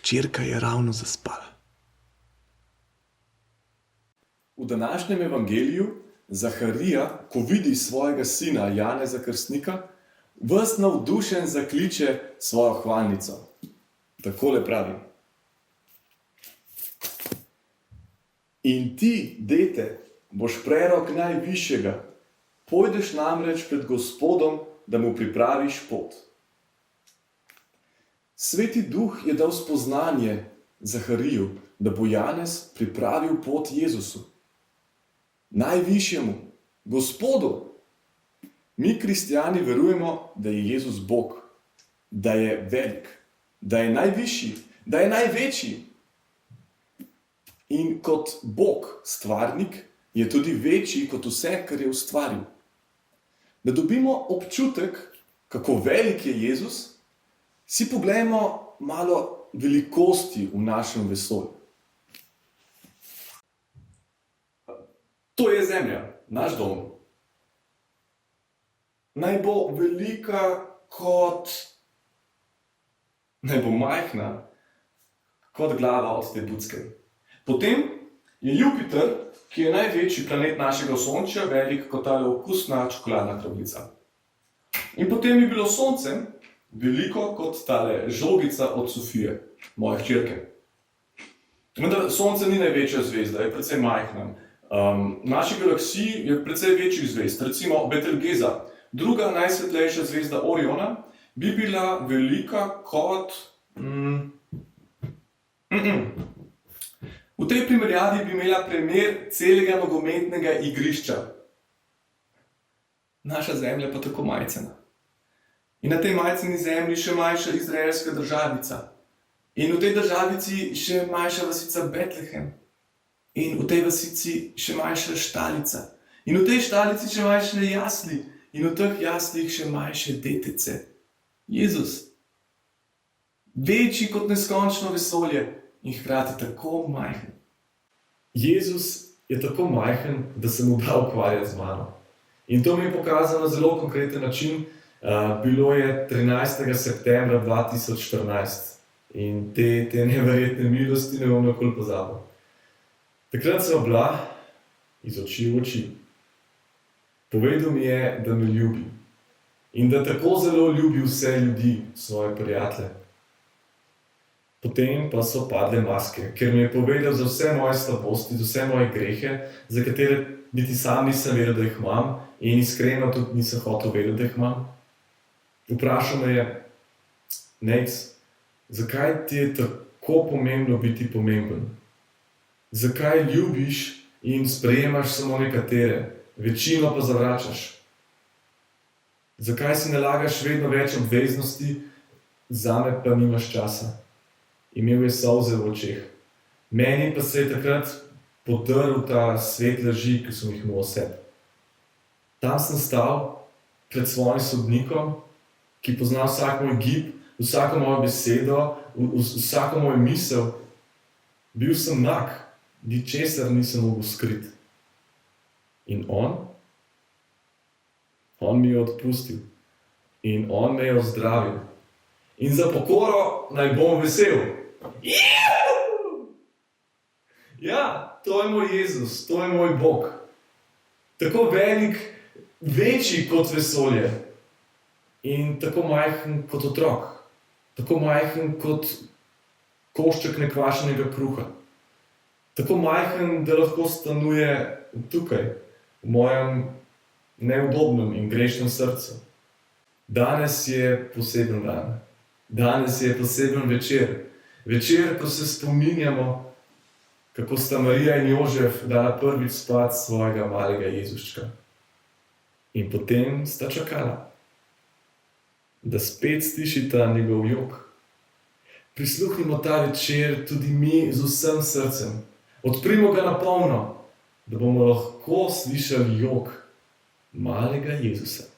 hčerka je ravno zaspala. V današnjem evangeliju Zaharija, ko vidi svojega sina Janeza Krstnika, ves navdušen zakliče svojo hvalnico. Takole pravi: In ti, dete, boš prerok najvišjega, pojdeš namreč pred Gospodom, da mu pripraviš pot. Sveti Duh je dal spoznanje Zahariju, da bo Janez pripravil pot Jezusu, najvišjemu, Gospodu. Mi, kristjani, verujemo, da je Jezus Bog, da je velik, da je najvišji, da je največji. In kot Bog, stvarnik, je tudi večji kot vse, kar je ustvaril. Da dobimo občutek, kako velik je Jezus, si poglejmo malo velikosti v našem vesolju. To je Zemlja, naš dom. Naj bo velika kot... Naj bo majhna kot glava od te bucke. Potem je Jupiter, ki je največji planet našega Osončja, velik kot tale okusna čokoladna kravica. In potem je bilo Sonce veliko kot tale žogica od Sofije, moje hčerke. Vendar Sonce ni največja zvezda, je precej majhna. V naši galaksiji je precej večjih zvezd, recimo Betelgeza, druga najsvetlejša zvezda Oriona, bi bila velika kot... V tej primerjavi bi imela primer celega nogometnega igrišča. Naša Zemlja pa tako majcena. In na tej majceni zemlji še manjša izraelska državica. In v tej državici še manjša vasica Betlehem. In v tej vasici še manjša štalica. In v tej štalici še manjše jasli. In v teh jaslih še manjše detece. Jezus. Večji kot neskončno vesolje. In hkrati tako majhen. Jezus je tako majhen, da se mu da ukvarjati z mano. In to mi je pokazano na zelo konkreten način. Bilo je 13. septembra 2014 in te neverjetne milosti ne bom nikoli pozabil. Takrat sem bila iz oči v oči. Povedal mi je, da me ljubi in da tako zelo ljubi vse ljudi, svoje prijatelje. Potem pa so padle maske, ker mi je povedal za vse moje slabosti, za vse moje grehe, za katere niti sam nisem vedel, da jih imam in iskreno tudi nisem hotel vedeti, da jih imam. Vprašal me je: Nejc, zakaj ti je tako pomembno biti pomemben? Zakaj ljubiš in sprejemaš samo nekatere, večino pa zavračaš? Zakaj si nalagaš vedno več obveznosti, zame pa nimaš časa? Imel je solze v očeh. Meni pa se je takrat podrl ta svet laži, ki sem jih imel v sebi. Tam sem stal pred svojim sodnikom, ki pozna vsak moj gib, vsako mojo besedo, vsako mojo misel. Bil sem nag, ničesar nisem mogel skriti. In on mi je odpustil. In on me je ozdravil. In za pokoro naj bom vesel. Ja, to je moj Jezus, to je moj Bog. Tako velik, večji kot vesolje. In tako majhen kot otrok. Tako majhen kot košček nekvašenega kruha. Tako majhen, da lahko stanuje tukaj, v mojem neudobnem in grešnem srcu. Danes je poseben dan. Danes je poseben večer. Večer, ko se spominjamo, kako sta Marija in Jožef dala prvič spat svojega malega Jezuščka. In potem sta čakala, da spet slišita njegov jok. Prisluhnimo ta večer tudi mi z vsem srcem. Odprimo ga na polno, da bomo lahko slišali jok malega Jezusa.